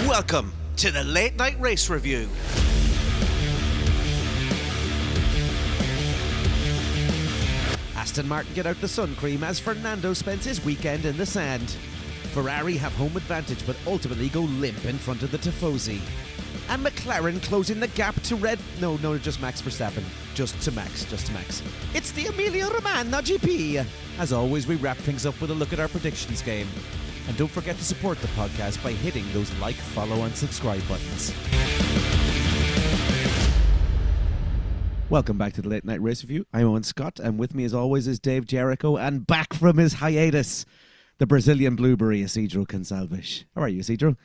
Welcome to the Late Night Race Review. Aston Martin get out the sun cream as Fernando spends his weekend in the sand. Ferrari have home advantage but ultimately go limp in front of the Tifosi. And McLaren closing the gap to just Max Verstappen. Just to Max. It's the Emilia-Romagna GP. As always, we wrap things up with a look at our predictions game. And don't forget to support the podcast by hitting those like, follow and subscribe buttons. Welcome back to the Late Night Race Review. I'm Owen Scott, and with me as always is Dave Jericho, and back from his hiatus, the Brazilian blueberry, Isidro Gonçalves. How are you, Isidro?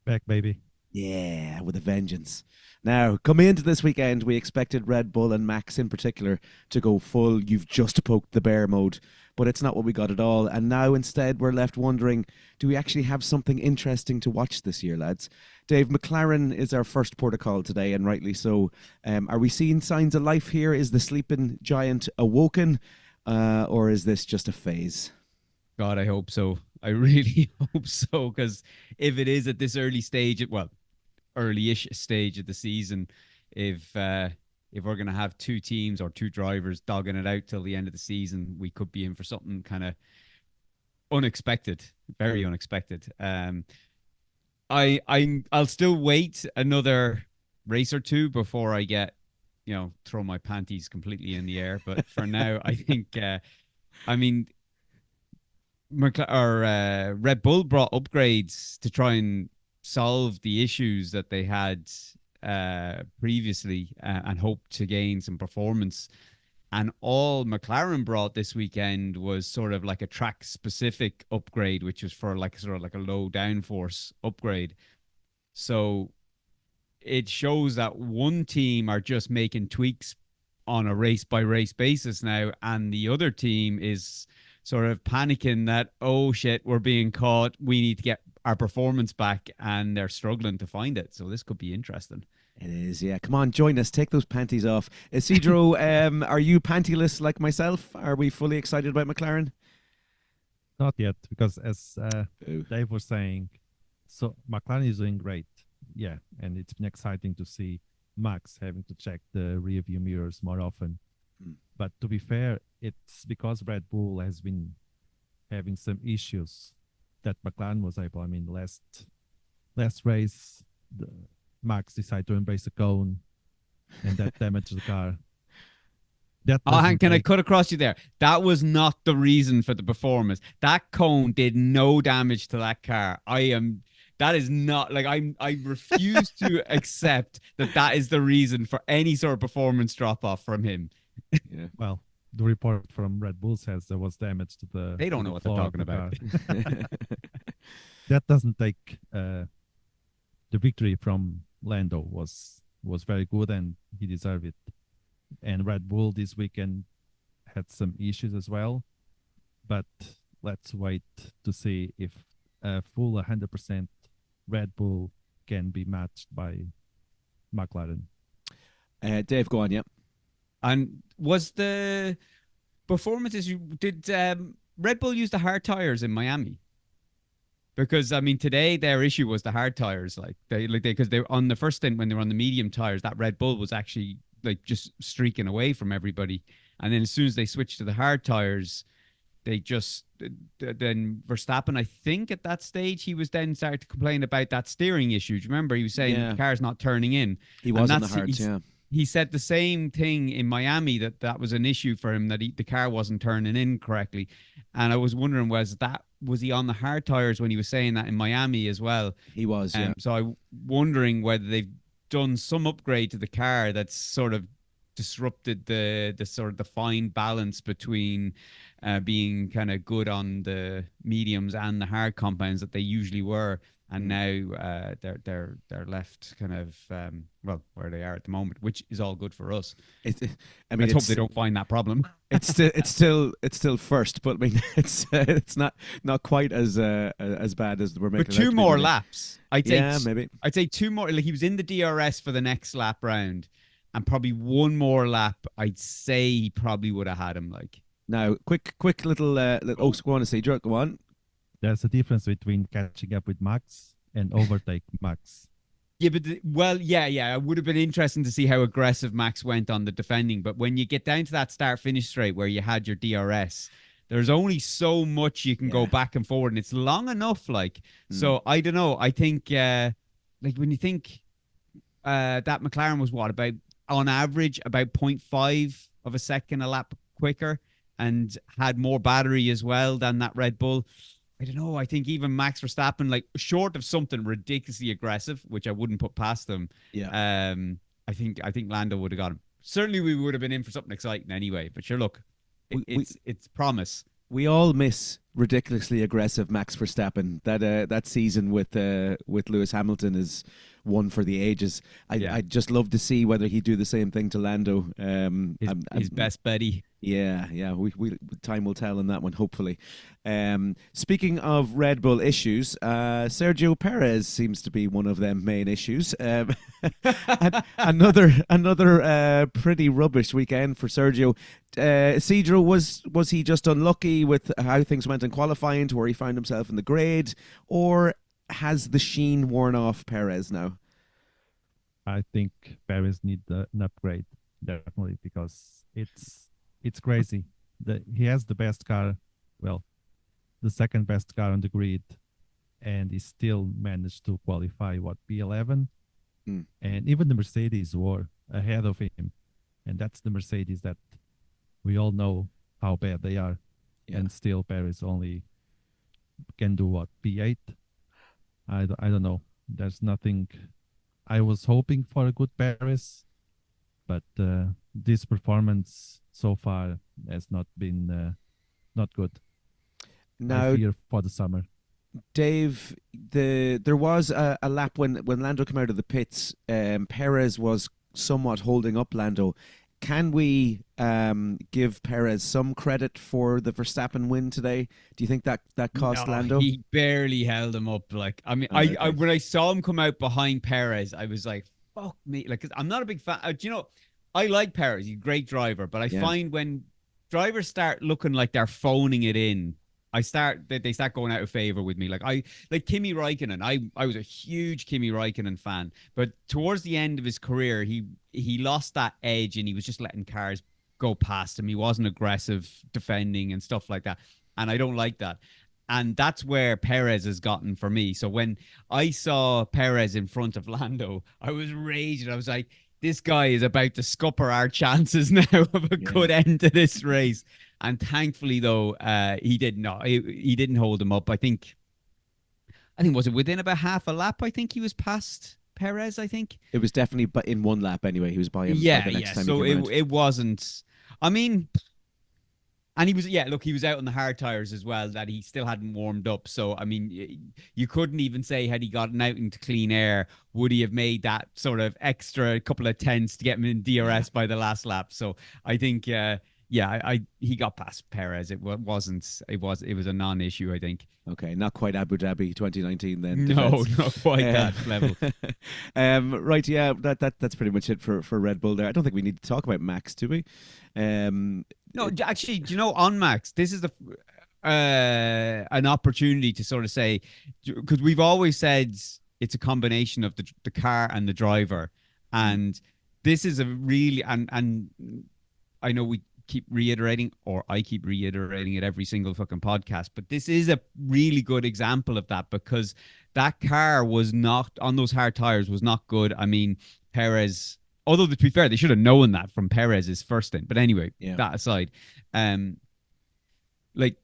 Back, baby. Yeah, with a vengeance. Now, coming into this weekend, we expected Red Bull and Max in particular to go full "you've just poked the bear" mode, but it's not what we got at all. And now instead we're left wondering, do we actually have something interesting to watch this year, lads? Dave, McLaren is our first port of call today, and rightly so. Are we seeing signs of life here? Is the sleeping giant awoken, or is this just a phase? God, I hope so. I really hope so, because if it is at this early-ish stage of the season, if we're going to have two teams or two drivers dogging it out till the end of the season, we could be in for something kind of unexpected, very unexpected. I'll still wait another race or two before I throw my panties completely in the air. But for now, I think, Red Bull brought upgrades to try and solve the issues that they had previously and hoped to gain some performance. And all McLaren brought this weekend was sort of like a track specific upgrade, which was for sort of a low downforce upgrade. So it shows that one team are just making tweaks on a race by race basis now, and the other team is sort of panicking that, oh shit, we're being caught, we need to get our performance back, and they're struggling to find it. So this could be interesting. It is, yeah. Come on, join us. Take those panties off. Isidro, are you pantyless like myself? Are we fully excited about McLaren? Not yet, because as Dave was saying, so McLaren is doing great. Yeah, and it's been exciting to see Max having to check the rear view mirrors more often. But to be fair, it's because Red Bull has been having some issues that McLaren was able. I mean, last race, Max decided to embrace a cone, and that damaged the car. Can I cut across you there? That was not the reason for the performance. That cone did no damage to that car. That is not I refuse to accept that is the reason for any sort of performance drop off from him. Yeah. Well, the report from Red Bull says there was damage to the. They don't know what they're talking about. That doesn't take the victory from Lando was very good, and he deserved it. And Red Bull this weekend had some issues as well, but let's wait to see if a full 100% Red Bull can be matched by McLaren. Dave, go on, yeah. And was the performances did Red Bull use the hard tires in Miami? Because today their issue was the hard tires. Because they were on the first stint when they were on the medium tires, that Red Bull was actually just streaking away from everybody. And then as soon as they switched to the hard tires, they then Verstappen, I think at that stage, he was then started to complain about that steering issue. Do you remember? He was saying the car's not turning in. He was on the hards, yeah. He said the same thing in Miami, that was an issue for him, that the car wasn't turning in correctly. And I was wondering, was he on the hard tires when he was saying that in Miami as well? He was, yeah. So I'm wondering whether they've done some upgrade to the car that's sort of disrupted the sort of the fine balance between being kind of good on the mediums and the hard compounds that they usually were. And now they're left kind of where they are at the moment, which is all good for us. Let's hope they don't find that problem. It's still first, but it's not quite as bad as we're making. But two more laps, maybe. I'd say two more. He was in the DRS for the next lap round, and probably one more lap. I'd say he probably would have had him. Now, quick little. Go on, Isidro. Go on. There's a difference between catching up with Max and overtake Max. Yeah, but it would have been interesting to see how aggressive Max went on the defending. But when you get down to that start-finish straight where you had your DRS, there's only so much you can go back and forward, and it's long enough. Like, so I don't know. I think, like when you think that McLaren was about on average about 0.5 of a second a lap quicker, and had more battery as well than that Red Bull. I don't know. I think even Max Verstappen, like short of something ridiculously aggressive, which I wouldn't put past them. Yeah. I think Lando would have got him. Certainly, we would have been in for something exciting anyway. But sure, look, it's promise. We all miss ridiculously aggressive Max Verstappen. That season with Lewis Hamilton is one for the ages. I'd just love to see whether he'd do the same thing to Lando. His best buddy. Yeah. We time will tell on that one, hopefully. Speaking of Red Bull issues, SergioPerez seems to be one of them main issues. Another pretty rubbish weekend for Sergio. Cedro, was he just unlucky with how things went in qualifying to where he found himself in the grade, or has the sheen worn off Perez now? I think Perez need an upgrade, definitely, because it's crazy. He has the best car, well, the second best car on the grid, and he still managed to qualify, P11? And even the Mercedes were ahead of him. And that's the Mercedes that we all know how bad they are. Yeah. And still Perez only can do P8? I don't know. There's nothing. I was hoping for a good Perez, but this performance so far has not been not good. Now, I fear for the summer. Dave, there was a lap when Lando came out of the pits. Perez was somewhat holding up Lando. Can we give Perez some credit for the Verstappen win today? Do you think that cost Lando? He barely held him up. Like, I mean, I when I saw him come out behind Perez, I was like, fuck me. Like, 'cause I'm not a big fan. Do you know, I like Perez. He's a great driver. But I find when drivers start looking like they're phoning it in, they start going out of favor with me. Like Kimi Räikkönen. I was a huge Kimi Räikkönen fan, but towards the end of his career, he lost that edge and he was just letting cars go past him. He wasn't aggressive defending and stuff like that, and I don't like that. And that's where Perez has gotten for me. So when I saw Perez in front of Lando, I was raging. I was like, this guy is about to scupper our chances now of a good end to this race. And thankfully, though, he did not. He didn't hold him up. I think was it within about half a lap? I think he was past Perez. I think it was definitely, but in one lap anyway. He was by him. Yeah, by the next time so it wasn't. I mean, and he was. Yeah, look, he was out on the hard tires as well. That he still hadn't warmed up. So I mean, you couldn't even say had he gotten out into clean air, would he have made that sort of extra couple of tenths to get him in DRS by the last lap? So I think. He got past Perez. It was a non-issue, I think. Okay, not quite Abu Dhabi 2019 then. No, not quite that level. Right, yeah, that's pretty much it for Red Bull there. I don't think we need to talk about Max, do we? No, actually, do you know, on Max, this is an opportunity to sort of say, because we've always said it's a combination of the car and the driver, and this is a really and I know we keep reiterating, or I keep reiterating it every single fucking podcast, but this is a really good example of that, because that car was not on those hard tires, was not good. I mean, Perez, although to be fair, they should have known that from Perez's first stint. But anyway, that aside, like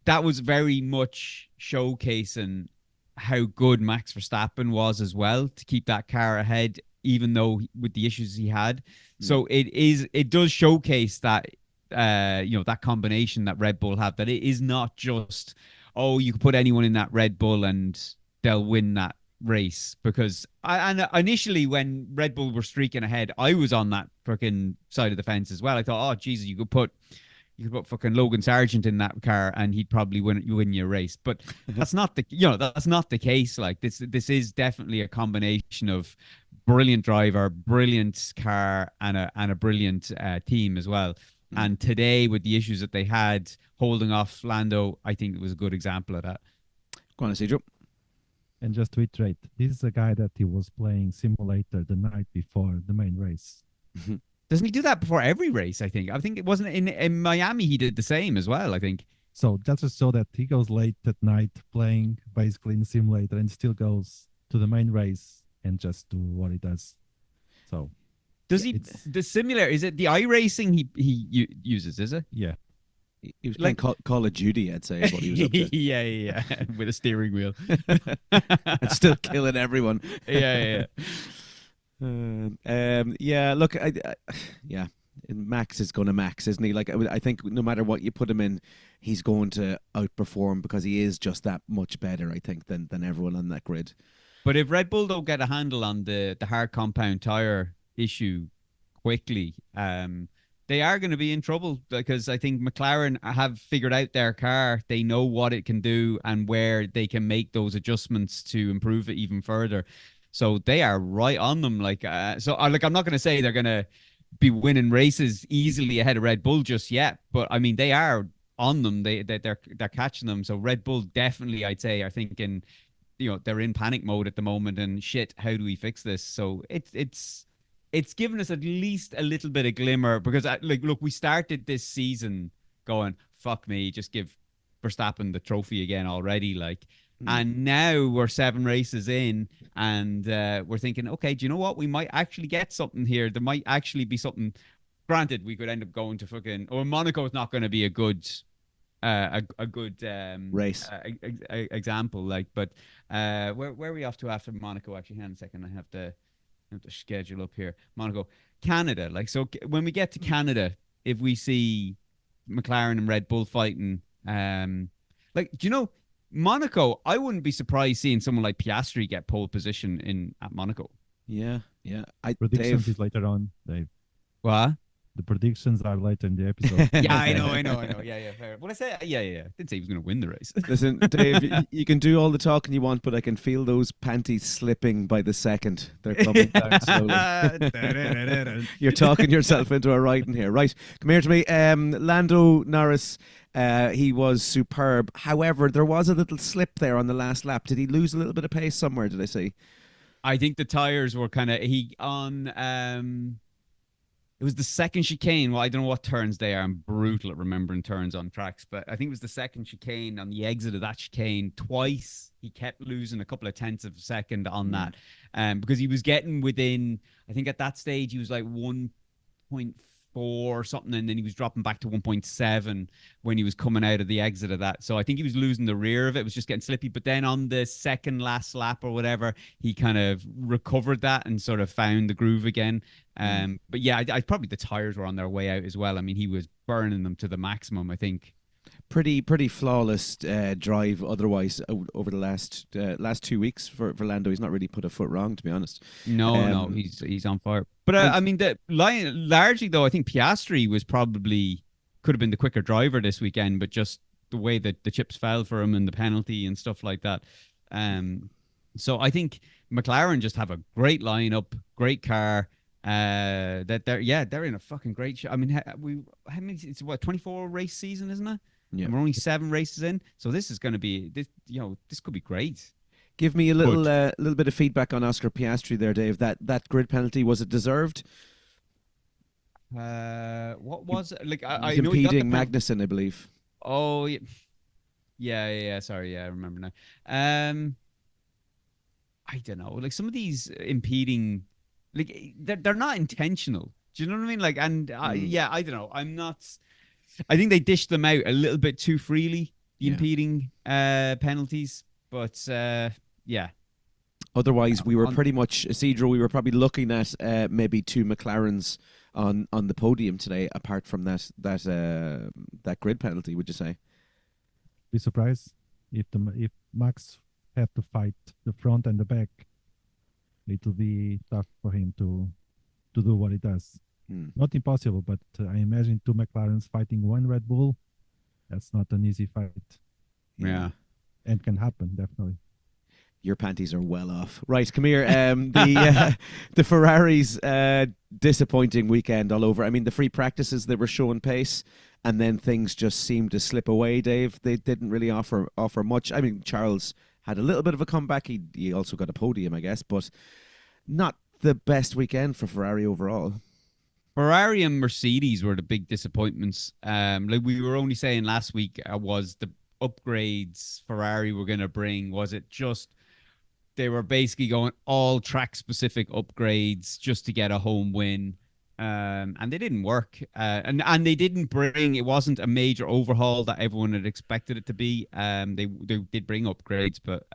that was very much showcasing how good Max Verstappen was as well to keep that car ahead, even though with the issues he had. So it does showcase that, that combination that Red Bull have, that it is not just, you can put anyone in that Red Bull and they'll win that race. Because initially when Red Bull were streaking ahead, I was on that freaking side of the fence as well. I thought, Jesus, you could put fucking Logan Sargent in that car and he'd probably win your race. But that's not the case. Like this is definitely a combination of brilliant driver, brilliant car, and a brilliant team as well. And today, with the issues that they had holding off Lando, I think it was a good example of that. Go on, Cedro. And just to iterate, this is a guy that he was playing simulator the night before the main race. Doesn't he do that before every race? I think it wasn't in Miami. He did the same as well. I think. So that's just so that he goes late at night playing basically in the simulator and still goes to the main race and just do what he does. So does he the simulator? Is it the iRacing he uses? Is it? Yeah. He was playing Call of Duty, I'd say, is what he was up to. yeah, with a steering wheel. And still killing everyone. Yeah. Look, yeah, Max is going to Max, isn't he? Like, I think no matter what you put him in, he's going to outperform because he is just that much better, I think, than everyone on that grid. But if Red Bull don't get a handle on the hard compound tire issue quickly, they are going to be in trouble, because I think McLaren have figured out their car. They know what it can do and where they can make those adjustments to improve it even further. So they are right on them. I'm not going to say they're going to be winning races easily ahead of Red Bull just yet, but I mean, they are on them. They're catching them. So Red Bull definitely, I'd say, are thinking, they're in panic mode at the moment, and shit, how do we fix this? So it's given us at least a little bit of glimmer, because look, we started this season going, fuck me, just give Verstappen the trophy again already, and now we're 7 races in, and we're thinking, okay, do you know what? We might actually get something here. There might actually be something. Granted, we could end up going to Monaco is not going to be a good race example, but where are we off to after Monaco? Actually, hang on a second, I have to schedule up here. Monaco, Canada. So when we get to Canada, if we see McLaren and Red Bull fighting, do you know, Monaco, I wouldn't be surprised seeing someone like Piastri get pole position at Monaco. Yeah. Predictions is later on, Dave. What? The predictions are later in the episode. Yeah, I know. Yeah, fair. Well, I said, yeah. Didn't say he was going to win the race. Listen, Dave, you can do all the talking you want, but I can feel those panties slipping by the second. They're coming down slowly. You're talking yourself into a writing here. Right, come here to me. Lando Norris, he was superb. However, there was a little slip there on the last lap. Did he lose a little bit of pace somewhere, did I see? I think the tires were kind of... It was the second chicane. Well, I don't know what turns they are. I'm brutal at remembering turns on tracks, but I think it was the second chicane. On the exit of that chicane, twice he kept losing a couple of tenths of a second on that, because he was getting within. I think at that stage he was like 1.4 or something, and then he was dropping back to 1.7 when he was coming out of the exit of that. So I think he was losing the rear of it. It was just getting slippy. But then on the second last lap or whatever, he kind of recovered that and sort of found the groove again. But yeah, I probably the tires were on their way out as well. I mean, he was burning them to the maximum, I think. Pretty flawless drive otherwise over the last 2 weeks for Lando. He's not really put a foot wrong, to be honest. No, he's on fire. But I mean, largely though, I think Piastri could have been the quicker driver this weekend, but just the way that the chips fell for him and the penalty and stuff like that. So I think McLaren just have a great lineup, great car. That they're in a fucking great show. I mean, it's what, 24 race season, isn't it? Yeah. And we're only 7 races in, so this is going to be this could be great. Give me a little bit of feedback on Oscar Piastri there, Dave. That grid penalty, was it deserved? What was it? Like, I know impeding Magnussen, I believe. Oh yeah. Sorry, I remember now. I don't know. Like, some of these impeding, like, they're not intentional. Do you know what I mean? Like, and I don't know. I think they dished them out a little bit too freely, the impeding penalties. But yeah. Otherwise, we were pretty much, Isidro, we were probably looking at maybe 2 McLarens on the podium today, apart from that grid penalty, would you say? Be surprised if Max had to fight the front and the back. It will be tough for him to do what he does. Not impossible, but I imagine 2 McLarens fighting 1 Red Bull. That's not an easy fight. Yeah. And can happen, definitely. Your panties are well off. Right, come here. The Ferraris, disappointing weekend all over. I mean, the free practices, they were showing pace, and then things just seemed to slip away, Dave. They didn't really offer much. I mean, Charles had a little bit of a comeback. He also got a podium, I guess, but not the best weekend for Ferrari overall. Ferrari and Mercedes were the big disappointments. Like we were only saying last week, was the upgrades Ferrari were going to bring. Was it just they were basically going all track specific upgrades just to get a home win? And they didn't work. And they didn't bring. It wasn't a major overhaul that everyone had expected it to be. They did bring upgrades, but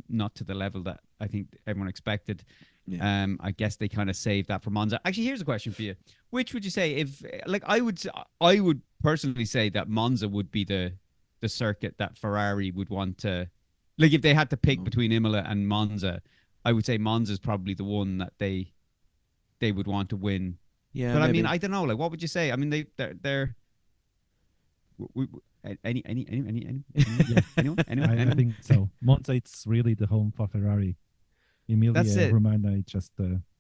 not to the level that I think everyone expected. Yeah. I guess they kind of saved that for Monza. Actually, here's a question for you: which would you say, if like I would personally say that Monza would be the circuit that Ferrari would want to, like, if they had to pick between Imola and Monza, I would say Monza is probably the one that they would want to win. Yeah, but maybe. I mean, I don't know. Like, what would you say? I mean, they're anyone? I think so. Monza, it's really the home for Ferrari. Emilia-Romagna, just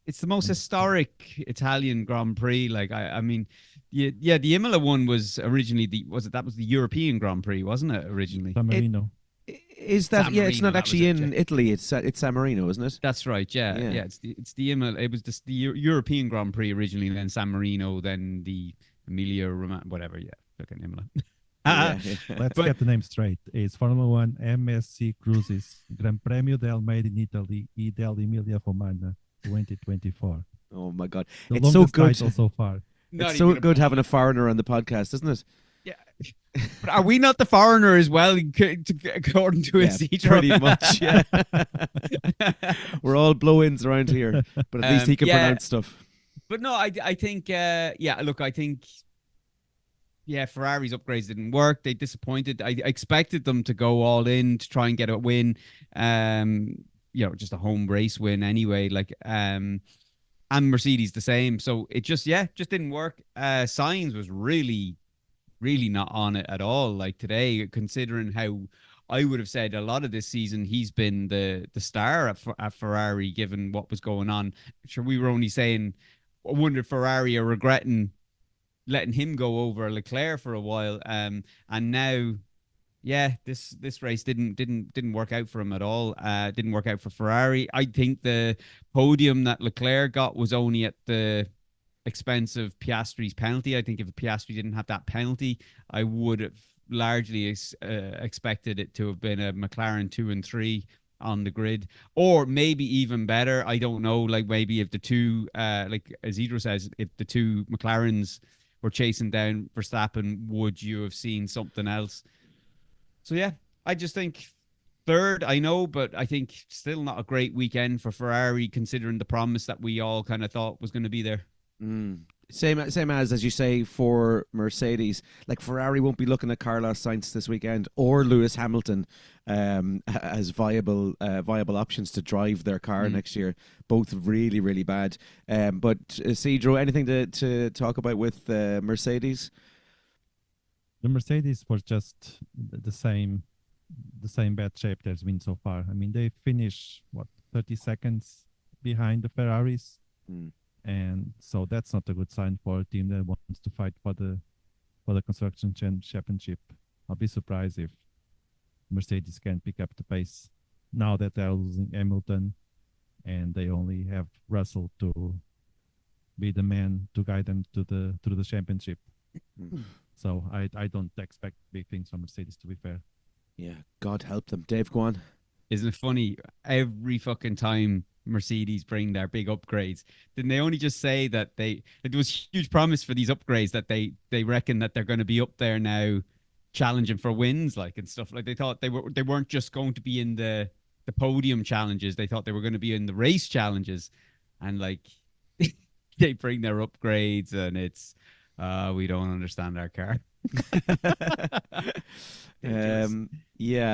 it's the most historic Italian Grand Prix. Like, I mean, yeah, the Imola one was originally that was the European Grand Prix, wasn't it? Originally, San Marino. Is that? San yeah, it's Marino, not actually in Italy. It's San Marino, isn't it? That's right. Yeah. It's the Imola. It was the European Grand Prix originally, then San Marino, then the Emilia-Romagna, whatever. Yeah, fucking Imola. Let's get the name straight. It's Formula One MSC Cruises Gran Premio del Made in Italy e del Emilia-Romagna 2024. Oh my God, it's so good so far. It's so good having a foreigner on the podcast, isn't it? Yeah, but are we not the foreigner as well, according to Isidro? Pretty much. Yeah, we're all blow-ins around here, but at least he can pronounce stuff. But no, I think look, I think. Yeah, Ferrari's upgrades didn't work. They disappointed. I expected them to go all in to try and get a win. Just a home race win anyway. Like, and Mercedes the same. So it just didn't work. Sainz was really, really not on it at all. Like today, considering how I would have said a lot of this season, he's been the star at Ferrari, given what was going on. Sure, we were only saying, I wonder if Ferrari are regretting letting him go over Leclerc for a while, and now, this race didn't work out for him at all. Didn't work out for Ferrari. I think the podium that Leclerc got was only at the expense of Piastri's penalty. I think if Piastri didn't have that penalty, I would have largely expected it to have been a McLaren 2 and 3 on the grid, or maybe even better. I don't know. Like maybe if the two, like Isidro says, if the two McLarens were chasing down Verstappen, would you have seen something else? So yeah, I just think third, I know, but I think still not a great weekend for Ferrari, considering the promise that we all kind of thought was going to be there. Same as you say for Mercedes. Like Ferrari won't be looking at Carlos Sainz this weekend or Lewis Hamilton as viable options to drive their car next year. Both really, really bad. But Cedro, anything to talk about with Mercedes? The Mercedes was just the same bad shape there's been so far. I mean, they finish 30 seconds behind the Ferraris. And so that's not a good sign for a team that wants to fight for the construction championship. I'll be surprised if Mercedes can pick up the pace now that they're losing Hamilton, and they only have Russell to be the man to guide them to the championship. So I don't expect big things from Mercedes, to be fair. Yeah, God help them. Dave, go on. Isn't it funny? Every fucking time Mercedes bring their big upgrades, didn't they only just say that there was huge promise for these upgrades, that they reckon that they're going to be up there now challenging for wins, like, and stuff. Like they thought they weren't just going to be in the podium challenges, they thought they were going to be in the race challenges. And like they bring their upgrades and it's we don't understand our car.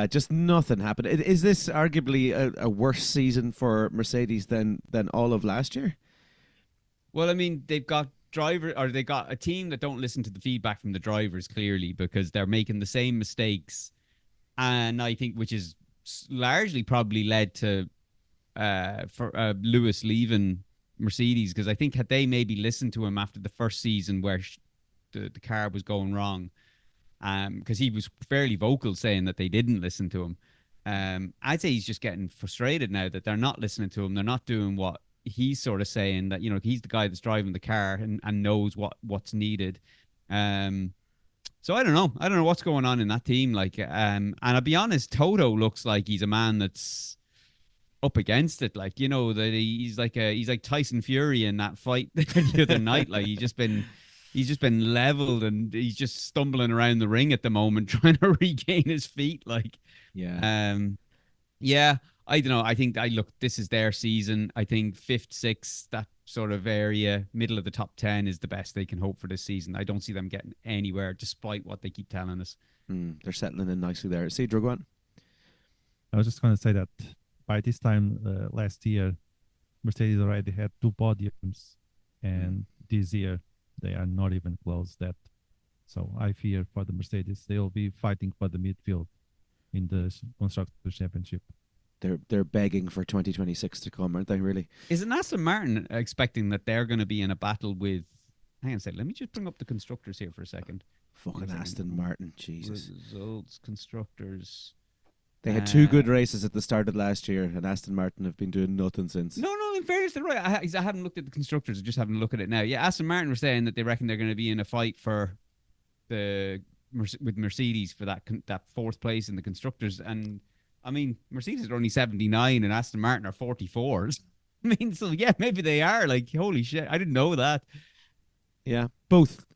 Just nothing happened. Is this arguably a worse season for Mercedes than all of last year? Well, I mean, they got a team that don't listen to the feedback from the drivers, clearly, because they're making the same mistakes, and I think which is largely probably led to Lewis leaving Mercedes, because I think had they maybe listened to him after the first season where the car was going wrong, because he was fairly vocal saying that they didn't listen to him. I'd say he's just getting frustrated now that they're not listening to him. They're not doing what he's sort of saying, that, he's the guy that's driving the car and knows what's needed. So I don't know. I don't know what's going on in that team. And I'll be honest, Toto looks like he's a man that's up against it. That he's like Tyson Fury in that fight the other night. Like he's just been leveled and he's just stumbling around the ring at the moment, trying to regain his feet. Yeah, I don't know. I think this is their season. I think 5th, 6th, that sort of area, middle of the top 10 is the best they can hope for this season. I don't see them getting anywhere despite what they keep telling us. They're settling in nicely there. See, go on. I was just going to say that by this time last year, Mercedes already had 2 podiums, and this year they are not even close that. So I fear for the Mercedes, they'll be fighting for the midfield in the Constructors' Championship. They're begging for 2026 to come, aren't they, really? Isn't Aston Martin expecting that they're going to be in a battle with... Hang on a second. Let me just bring up the constructors here for a second. Fucking Aston Martin, Jesus. Results, constructors... They had 2 good races at the start of last year, and Aston Martin have been doing nothing since. No, in fairness, they're right. I haven't looked at the constructors. I'm just having a look at it now. Yeah, Aston Martin were saying that they reckon they're going to be in a fight with Mercedes for that 4th place in the constructors. And I mean, Mercedes are only 79 and Aston Martin are 44s. I mean, so yeah, maybe they are. Like, holy shit, I didn't know that. Yeah, both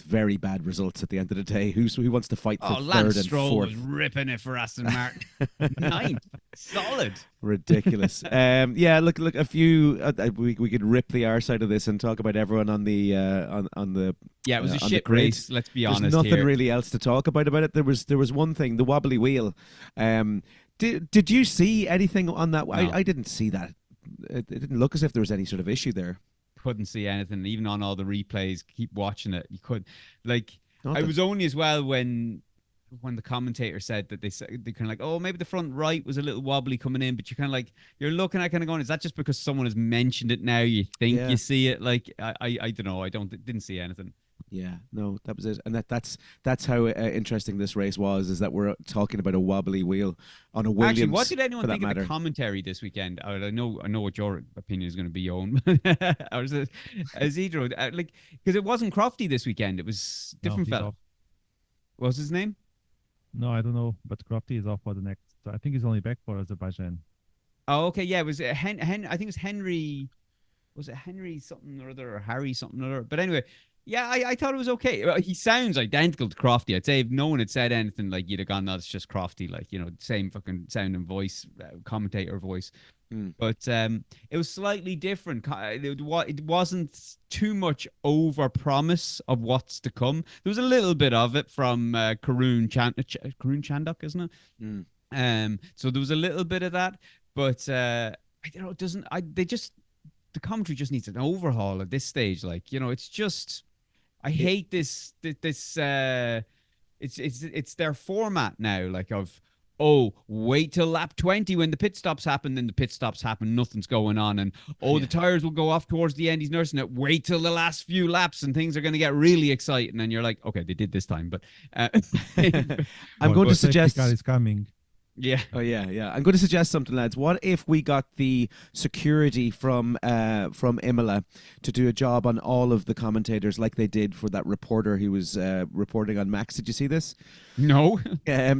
very bad results at the end of the day. Who wants to fight for 3rd and 4th? Lance Stroll was ripping it for Aston Martin. 9th, solid. Ridiculous. Yeah, look. A few. We could rip the R side of this and talk about everyone on the on the. Yeah, it was a shit race. Let's be honest. There's nothing here. really else to talk about it. There was one thing, the wobbly wheel. Did you see anything on that? No. I didn't see that. It didn't look as if there was any sort of issue there. Couldn't see anything, even on all the replays. Keep watching it. You could, I was only as well when the commentator said that they kind of like, oh, maybe the front right was a little wobbly coming in, but you're looking at kind of going, is that just because someone has mentioned it now? You think you see it? I don't know. Didn't see anything. Yeah, no, that was it, and that's how interesting this race was. Is that we're talking about a wobbly wheel on a Williams. Actually, what did anyone think of the commentary this weekend? I know what your opinion is going to be, Owen. Isidro, because it wasn't Crofty this weekend. It was different fella. What was his name? No, I don't know, but Crofty is off for the next. I think he's only back for Azerbaijan. Oh, okay, yeah, it was I think it was Henry. Was it Henry something or other, or Harry something or other? But anyway. Yeah, I thought it was okay. Well, he sounds identical to Crofty. I'd say if no one had said anything, you'd have gone, no, it's just Crofty, same fucking sound and voice, commentator voice. But it was slightly different. It wasn't too much over promise of what's to come. There was a little bit of it from Karun Chandok, isn't it? So there was a little bit of that, but I don't know. The commentary just needs an overhaul at this stage. It's just. I hate this. It's their format now. Wait till lap 20 when the pit stops happen. Then the pit stops happen. Nothing's going on, and the tires will go off towards the end. He's nursing it. Wait till the last few laps, and things are going to get really exciting. And you're like, okay, they did this time, but I'm going to suggest. Car is coming. Yeah. Oh yeah. I'm going to suggest something, lads. What if we got the security from Imola to do a job on all of the commentators like they did for that reporter who was reporting on Max? Did you see this? No.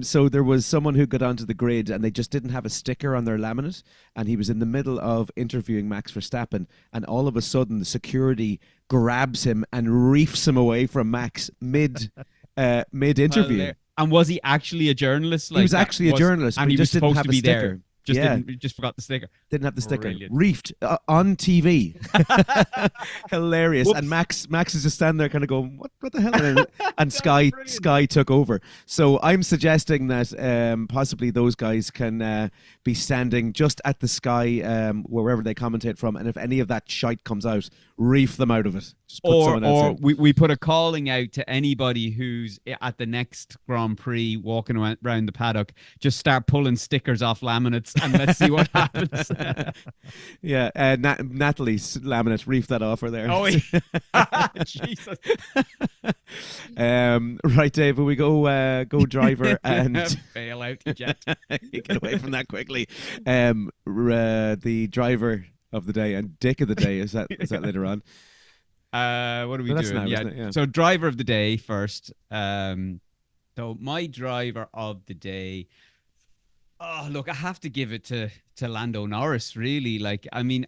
So there was someone who got onto the grid and they just didn't have a sticker on their laminate, and he was in the middle of interviewing Max Verstappen, and all of a sudden the security grabs him and reefs him away from Max mid interview. And was he actually a journalist? He was actually a journalist, and but he just was didn't supposed have to a be sticker. there. Just forgot the sticker. Didn't have the sticker. Brilliant. Reefed on TV. Hilarious. Whoops. And Max is just standing there kind of going, what the hell? And Sky took over. So I'm suggesting that possibly those guys can be standing just at the Sky, wherever they commentate from. And if any of that shite comes out, reef them out of it. Just put someone else in. we put a calling out to anybody who's at the next Grand Prix walking around the paddock. Just start pulling stickers off laminates. and let's see what happens. Yeah, Natalie's laminate, reef that offer there. Oh, Jesus. Right, Dave, we go driver and bail out the jet. you get away from that quickly. The driver of the day and dick of the day, is that later on? What are we that's doing? now, isn't it? Yeah. So driver of the day first. So my driver of the day. Oh, look, I have to give it to Lando Norris, really. Like, I mean,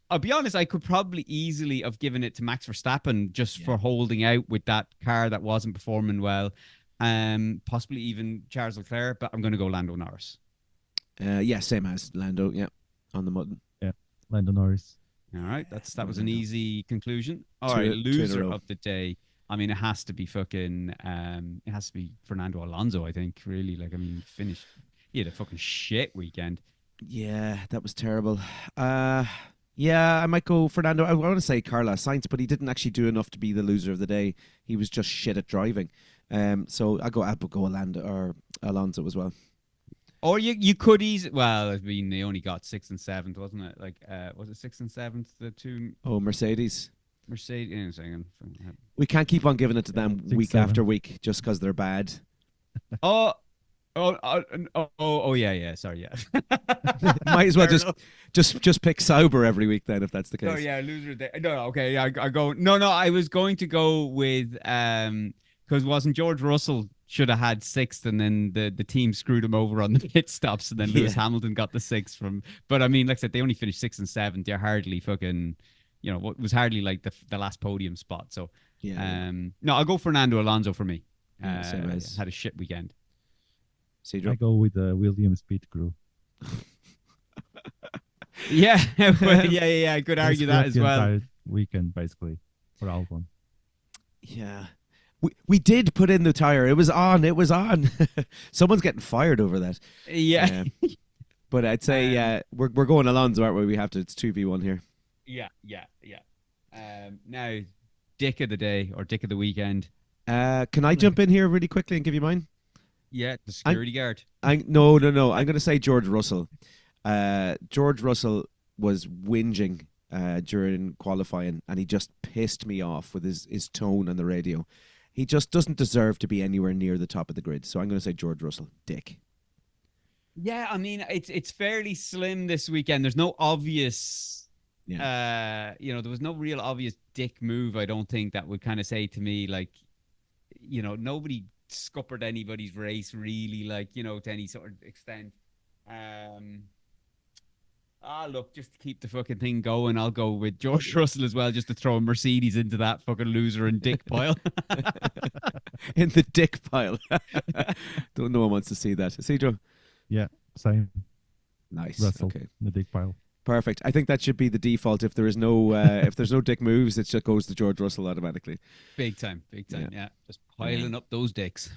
I'll be honest, I could probably easily have given it to Max Verstappen just for holding out with that car that wasn't performing well. Possibly even Charles Leclerc, but I'm going to go Lando Norris. Yeah, same as Lando. Yeah, on the mutton. Yeah, Lando Norris. All right, that was an easy conclusion. All right, loser of the day. I mean, it has to be Fernando Alonso, I think, really. Like, I mean, finished. He had a fucking shit weekend. Yeah, that was terrible. Yeah, I might go Fernando. I want to say Carlos Sainz, but he didn't actually do enough to be the loser of the day. He was just shit at driving. So I'll go Lando or Alonso as well. Or you could easily. Well, I mean, they only got 6th and 7th, wasn't it? Like, was it 6th and 7th? The two. Oh, Mercedes. Mercedes. Hang on. We can't keep on giving it to them 6, week 7. after week just because they're bad. Oh, yeah. Sorry, yeah. Might as well just pick Sauber every week then, if that's the case. Oh yeah, loser day. No, okay, yeah, I go. No, I was going to go with because wasn't George Russell should have had 6th, and then the team screwed him over on the pit stops, and then Lewis Hamilton got the 6th from. But I mean, like I said, they only finished 6th and 7th. They're hardly fucking. You know, what was hardly like the last podium spot. So no, I'll go Fernando Alonso for me. Same as. Had a shit weekend. Cedro? I go with the Williams pit crew. Yeah, yeah. I could argue that as well. Entire weekend, basically, for Albon. Yeah. We did put in the tire. It was on. Someone's getting fired over that. Yeah. But I'd say we're going Alonso, aren't we? We have to. It's 2v1 here. Yeah. Now, dick of the day or dick of the weekend. Can I jump in here really quickly and give you mine? Yeah, the security guard. No. I'm going to say George Russell. George Russell was whinging during qualifying, and he just pissed me off with his tone on the radio. He just doesn't deserve to be anywhere near the top of the grid. So I'm going to say George Russell. Dick. Yeah, I mean, it's fairly slim this weekend. There's no obvious... there was no real obvious dick move, I don't think, that would kind of say to me, like, nobody scuppered anybody's race really, like, to any sort of extent. Look, just to keep the fucking thing going, I'll go with George Russell as well, just to throw a Mercedes into that fucking loser and dick pile. In the dick pile. Don't know one wants to see that. Cedro? Yeah, same. Nice. Russell, okay. in the dick pile. Perfect. I think that should be the default. If there is no, if there's no dick moves, it just goes to George Russell automatically. Big time. Yeah. Just piling up those dicks.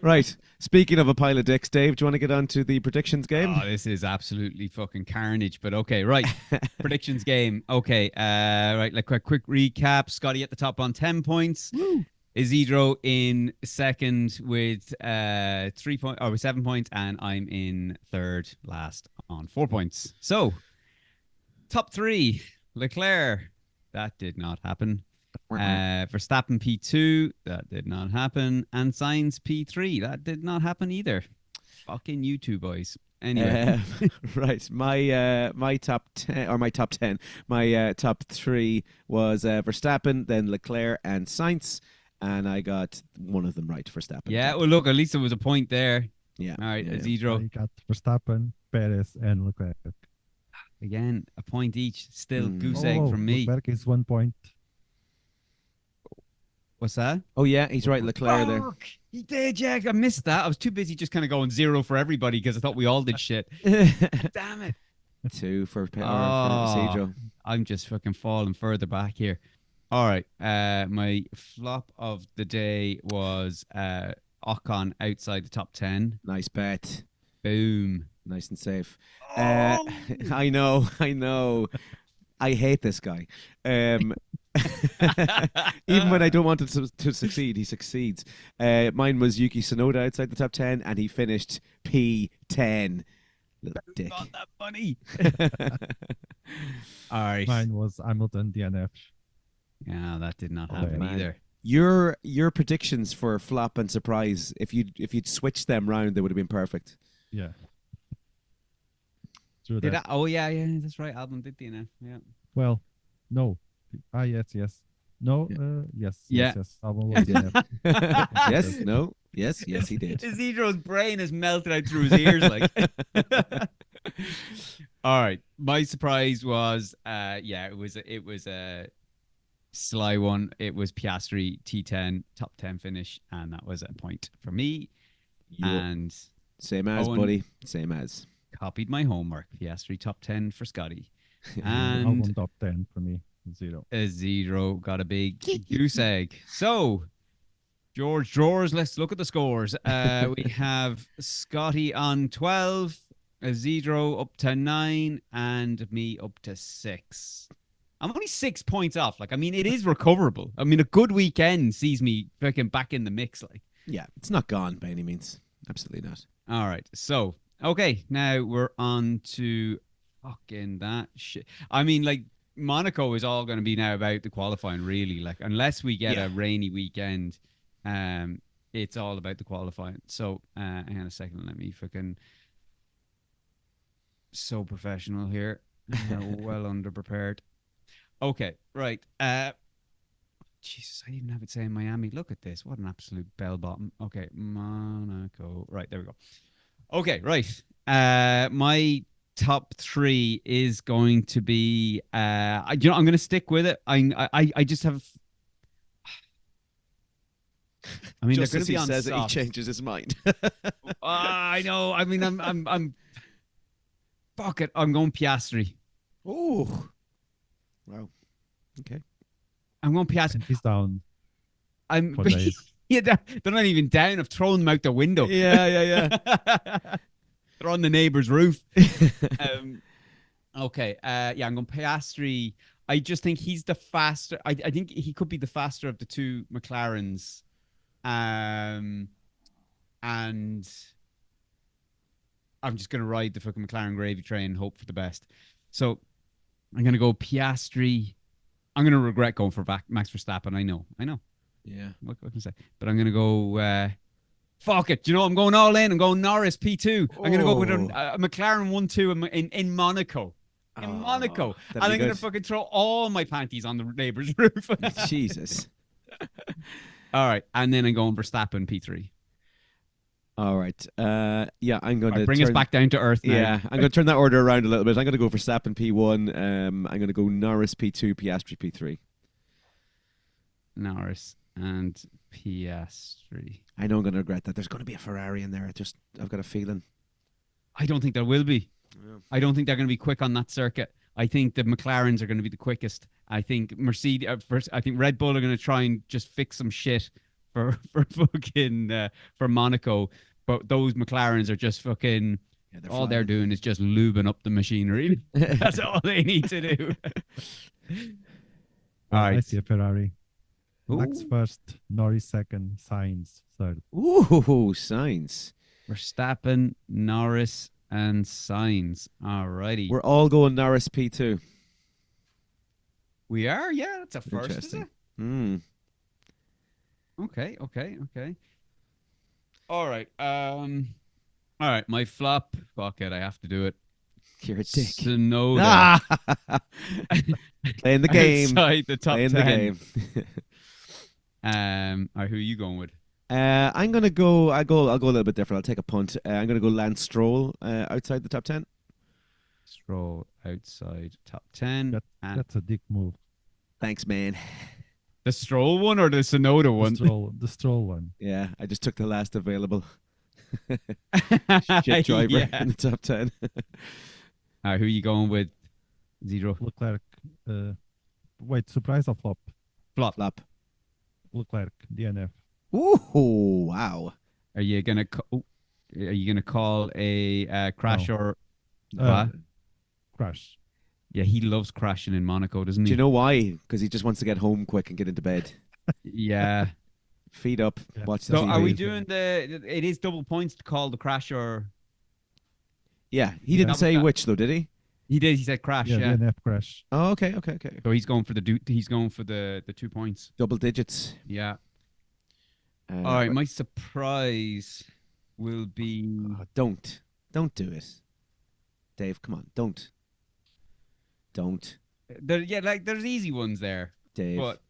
Right. Speaking of a pile of dicks, Dave, do you want to get on to the predictions game? Oh, this is absolutely fucking carnage. But okay, right. Predictions game. Okay. Right. Like a quick recap. Scotty at the top on 10 points. Woo. Isidro in second with 7 points, and I'm in third last on 4 points. So, top 3, Leclerc, that did not happen. Verstappen P2, that did not happen, and Sainz P3, that did not happen either. Fucking you two boys. Anyway, right. My top 10 or my top 10. My top 3 was Verstappen, then Leclerc, and Sainz. And I got one of them right, Verstappen. Yeah, well, look, at least there was a point there. Yeah. All right, yeah. Isidro. I got Verstappen, Perez, and Leclerc. Again, a point each. Still goose egg from me. Leclerc is 1 point. What's that? Oh, yeah, he's right, Leclerc there. He did, yeah. I missed that. I was too busy just kind of going 0 for everybody because I thought we all did shit. Damn it. 2 for Isidro. I'm just fucking falling further back here. All right. My flop of the day was Ocon outside the top 10. Nice bet. Boom. Nice and safe. Oh! I know. I hate this guy. Even when I don't want him to succeed, he succeeds. Mine was YukiTsunoda outside the top 10, and he finished P10. Little dick. Not that funny. All right. Mine was Hamilton DNF. Yeah, that did not Oh, happen man. either. Your predictions for flop and surprise, if you'd switched them round, they would have been perfect. Yeah. True Did that. yeah, that's right. Album did DNF. Yeah. Well, no. Yes. No, yes. Yeah. Yes. Album was DNF. Yes, no, yes, he did. Isidro's brain has melted out through his ears, like. All right, my surprise was, it was a sly one. It was Piastri T10 top 10 finish, and that was a point for me. And Same as, Owen buddy. Same as. copied my homework. Piastri top 10 for Scotty, Album and top 10 for me. 0. Isidro got a big goose egg. So. George Drawers, let's look at the scores. We have Scotty on 12, Isidro up to 9, and me up to 6. I'm only 6 points off. Like, I mean, it is recoverable. I mean, a good weekend sees me fucking back in the mix. Like, Yeah, it's not gone by any means. Absolutely not. all right. So, okay, now we're on to fucking that shit. I mean, like, Monaco is all going to be now about the qualifying, really. Like, unless we get a rainy weekend. It's all about the qualifying. So, hang on a second. Let me fucking. So professional here. Well underprepared. Okay, right. Jesus, I even have it saying Miami. Look at this. What an absolute bell bottom. Okay, Monaco. Right, there we go. Okay, right. My top 3 is going to be. I'm going to stick with it. I just have. I mean, Just they're going as to be he on says soft. it, he changes his mind. I know. I mean, I'm. Fuck it. I'm going Piastri. Oh, wow. Okay. I'm going Piastri. And he's down. I'm. for days. Yeah, they're not even down. I've thrown them out the window. Yeah. They're on the neighbor's roof. Okay. Yeah, I'm going Piastri. I just think he's the faster. I think he could be the faster of the two McLarens. And I'm just going to ride the fucking McLaren gravy train and hope for the best. So I'm going to go Piastri. I'm going to regret going for Max Verstappen. I know. Yeah. What can I say? But I'm going to go... fuck it. Do you know, I'm going all in. I'm going Norris P2. I'm going to go with a McLaren 1-2 in Monaco. In Monaco. And I'm going to fucking throw all my panties on the neighbor's roof. Jesus. All right. And then I'm going Verstappen P3. All right. Yeah, I'm going to bring us back down to earth now. Yeah, I'm going to turn that order around a little bit. I'm going to go Verstappen P1. I'm going to go Norris P2, Piastri P3. Norris and Piastri. I know I'm going to regret that. There's going to be a Ferrari in there. I've got a feeling. I don't think there will be. Yeah. I don't think they're going to be quick on that circuit. I think the McLarens are going to be the quickest. I think Mercedes. I think Red Bull are going to try and just fix some shit for fucking for Monaco. But those McLarens are just fucking. Yeah, all they're doing is just lubing up the machinery. That's all they need to do. All right. I see a Ferrari. Ooh. Max first, Norris second, Sainz third. Ooh, Sainz. Verstappen, Norris, and Sainz. Alrighty. We're all going Norris P2. We are? Yeah, that's a first, is Interesting. it? Okay. All right. All right, my flop. Fuck it, I have to do it. You're a dick. Tsunoda. Playing the game. Outside the top Playing 10. the game. All right, who are you going with? I'm gonna go. I'll go a little bit different. I'll take a punt. I'm gonna go Lance Stroll outside the top 10. Stroll outside top 10. That's a dick move. Thanks, man. The Stroll one or the Tsunoda one? The Stroll one. Yeah, I just took the last available shit driver Yeah. in the top 10. All right, who are you going with? Zero. Leclerc. Wait, surprise or flop? Flop. Leclerc, DNF. Ooh, wow. Are you gonna call a crash No. or what? Crash. Yeah, he loves crashing in Monaco, doesn't he? Do you know why? Because he just wants to get home quick and get into bed. Yeah. Feet up, Yeah. watch the So TV. are we doing it is double points to call the crash or? Yeah, he didn't That was say that. which though, did he? He did. He said crash. Yeah, Yeah. DNF crash. Oh, okay. So he's going for the 2 points. Double digits. Yeah. Uh, All right. My surprise will be. oh, don't do it, Dave. Come on, don't. There's easy ones there, Dave. but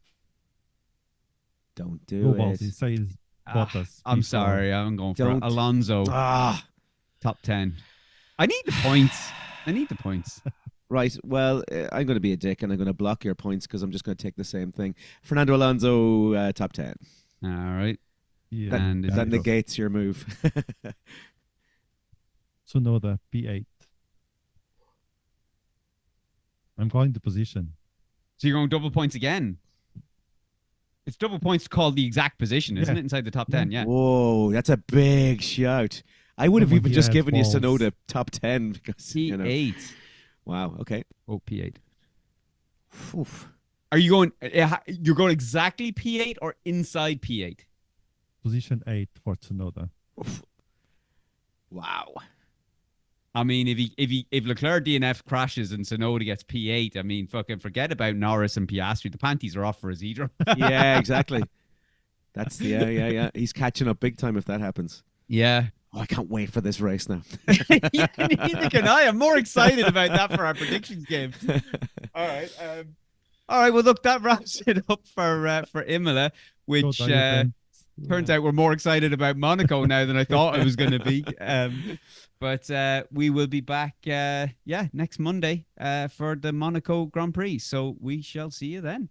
Don't do Go it. balls. He says Bottas. I'm P4. sorry. I'm going for Don't. Alonso. Ah, Top 10. I need the points. right. Well, I'm going to be a dick and I'm going to block your points because I'm just going to take the same thing. Fernando Alonso, top 10. All right. Yeah, And That Yes. negates your move. Tsunoda, P8. I'm calling the position. So you're going double points again. It's double points to call the exact position, isn't Yeah. it? Inside the top 10, yeah. Whoa, that's a big shout. I would have Someone even here just has given you balls. Tsunoda top 10 because, P8. Wow, okay. Oh, P8. Oof. Are you going? You're going exactly P8 or inside P8? Position 8 for Tsunoda. Wow. I mean, if Leclerc DNF crashes and Tsunoda gets P8, I mean, fucking forget about Norris and Piastri. The panties are off for Isidro. Yeah, exactly. That's yeah. He's catching up big time if that happens. Yeah. Oh, I can't wait for this race now. Yeah, neither can I. I'm more excited about that for our predictions game. All right. All right. Well, look, that wraps it up for Imola, which Go Daniel turns out we're more excited about Monaco now than I thought I was going to be. But we will be back, next Monday for the Monaco Grand Prix. So we shall see you then.